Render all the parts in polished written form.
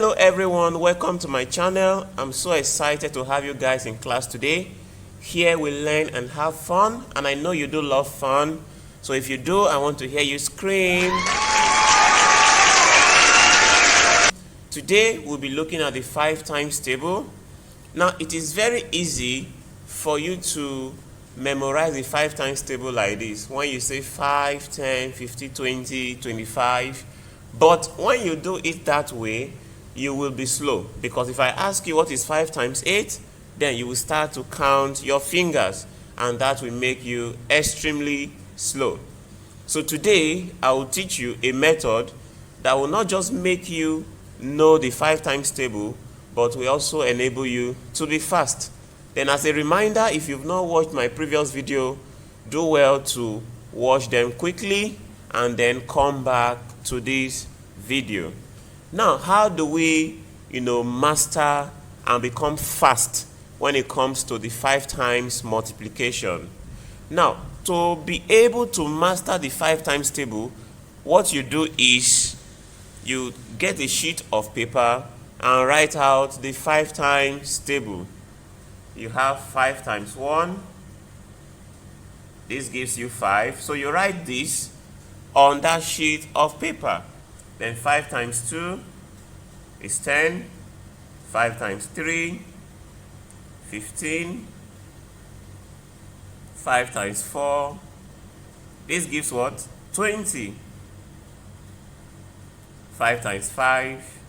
Hello everyone, welcome to my channel. I'm so excited to have you guys in class today. Here we learn and have fun, and I know you do love fun. So if you do, I want to hear you scream. Today we'll be looking at the 5 times table. Now it is very easy for you to memorize the 5 times table like this. When you say 5, 10, 50, 20, 25. But when you do it that way, you will be slow. Because if I ask you what is 5 times 8, then you will start to count your fingers. And that will make you extremely slow. So today, I will teach you a method that will not just make you know the 5 times table, but will also enable you to be fast. Then as a reminder, if you've not watched my previous video, do well to watch them quickly and then come back to this video. Now, how do we, master and become fast when it comes to the 5 times multiplication? Now, to be able to master the 5 times table, what you do is you get a sheet of paper and write out the 5 times table. You have 5 times 1. This gives you 5. So you write this on that sheet of paper. Then 5 times 2 is 10. 5 times 3, 15. 5 times 4. This gives what? 20. 5 times 5.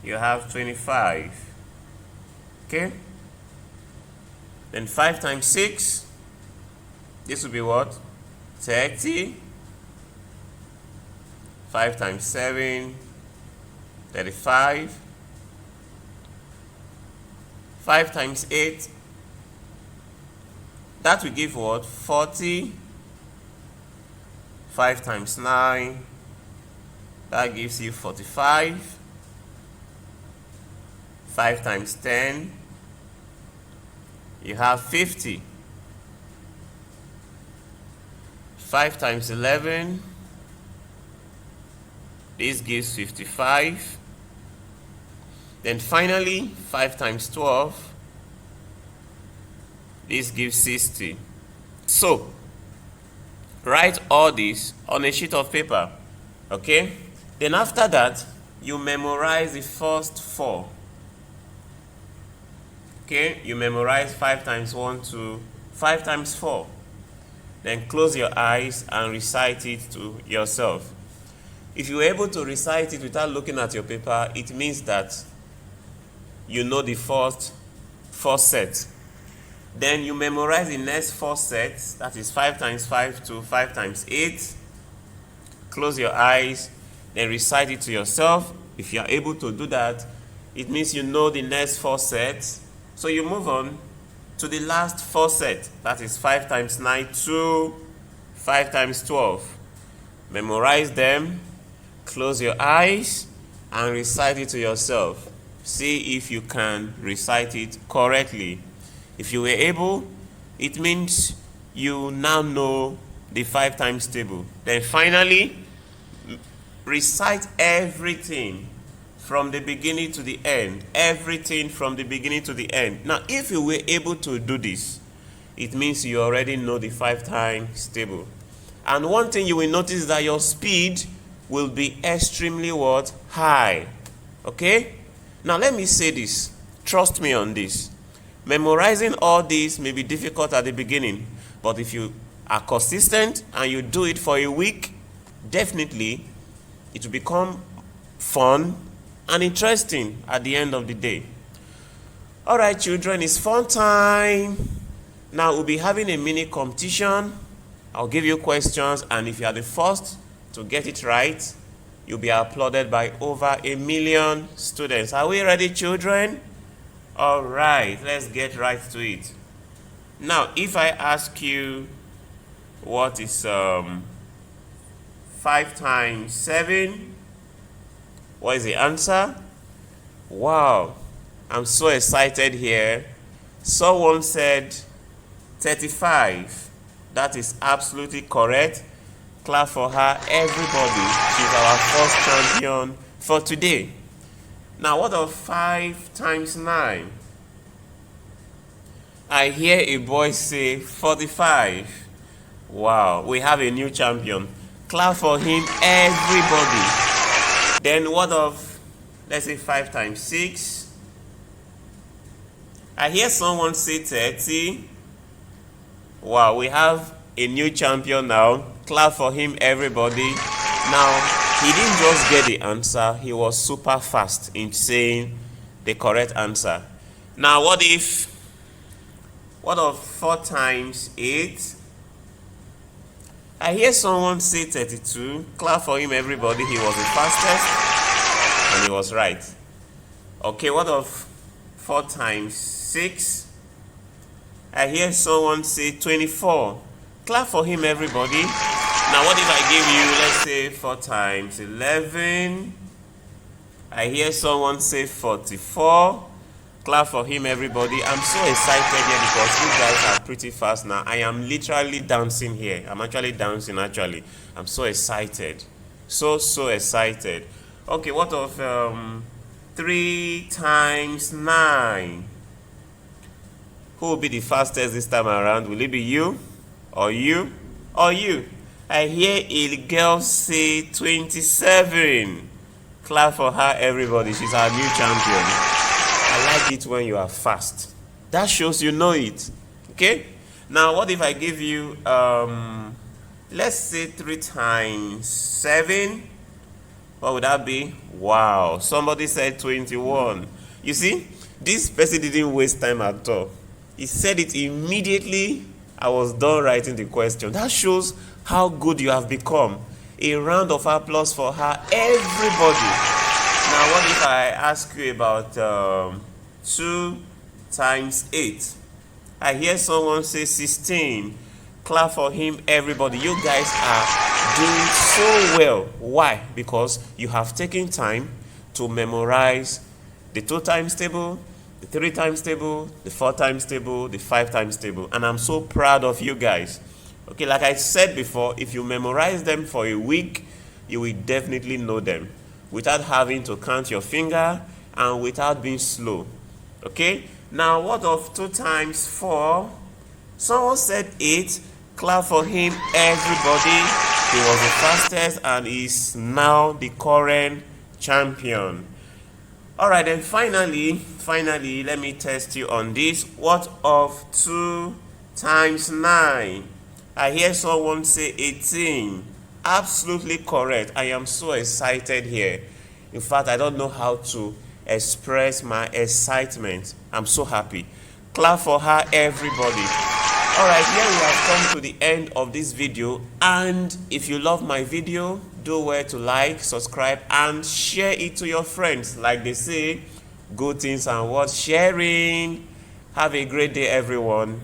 You have 25. Okay? Then 5 times 6. This will be what? 30. 5 times 7, 35. 5 times 8, that will give what? 40. 5 times 9, that gives you 45. 5 times 10, you have 50. 5 times 11, this gives 55. Then finally, 5 times 12, this gives 60. So, write all this on a sheet of paper, okay? Then after that, you memorize the first 4. Okay, you memorize 5 times 1 to 5 times 4. Then close your eyes and recite it to yourself. If you're able to recite it without looking at your paper, it means that you know the first 4 sets. Then you memorize the next 4 sets, that is 5 times 5 to 5 times 8. Close your eyes, then recite it to yourself. If you are able to do that, it means you know the next 4 sets. So you move on to the last 4 sets, that is 5 times 9 to 5 times 12. Memorize them. Close your eyes and recite it to yourself. See if you can recite it correctly. If you were able, it means you now know the 5 times table. Then finally, recite everything from the beginning to the end. Everything from the beginning to the end. Now, if you were able to do this, it means you already know the 5 times table. And one thing you will notice is that your speed will be extremely what? High. Okay? Now let me say this. Trust me on this. Memorizing all these may be difficult at the beginning, but if you are consistent and you do it for a week, definitely it will become fun and interesting at the end of the day. All right, children, it's fun time. Now we'll be having a mini competition. I'll give you questions, and if you are the first to get it right, you'll be applauded by over 1 million students. Are we ready, children? All right, let's get right to it. Now, if I ask you what is 5 times 7, what is the answer? Wow, I'm so excited here. Someone said 35. That is absolutely correct. Clap for her, everybody. She's our first champion for today. Now, what of 5 times 9? I hear a boy say 45. Wow, we have a new champion. Clap for him, everybody. Then what of, let's say 5 times 6? I hear someone say 30. Wow, we have a new champion now. Clap for him, everybody. Now, he didn't just get the answer, he was super fast in saying the correct answer. Now, what of 4 times 8? I hear someone say 32. Clap for him, everybody. He was the fastest and he was right. Okay, what of 4 times 6? I hear someone say 24. Clap for him, everybody. Now, what if I give you, let's say, 4 times 11? I hear someone say 44. Clap for him, everybody. I'm so excited here because you guys are pretty fast now. I am literally dancing here. I'm actually dancing, actually. I'm so excited. So excited. Okay, what of 3 times 9? Who will be the fastest this time around? Will it be you? Or you? Or you? I hear a girl say 27. Clap for her, everybody. She's our new champion. I like it when you are fast. That shows you know it. Okay? Now, what if I give you, let's say 3 times 7? What would that be? Wow. Somebody said 21. You see, this person didn't waste time at all. He said it immediately. I was done writing the question. That shows how good you have become. A round of applause for her, everybody. Now, what if I ask you about 2 times 8? I hear someone say 16. Clap for him, everybody. You guys are doing so well. Why? Because you have taken time to memorize the 2 times table, the 3 times table, the 4 times table, the 5 times table. And I'm so proud of you guys. Okay, like I said before, if you memorize them for a week, you will definitely know them without having to count your finger and without being slow. Okay? Now, what of 2 times 4? Someone said 8. Clap for him, everybody. He was the fastest and is now the current champion. All right, then finally, let me test you on this. What of 2 times 9? I hear someone say 18. Absolutely correct. I am so excited here. In fact, I don't know how to express my excitement. I'm so happy. Clap for her, everybody. All right, here we have come to the end of this video. And if you love my video, do well to like, subscribe, and share it to your friends. Like they say, good things and worth sharing. Have a great day, everyone.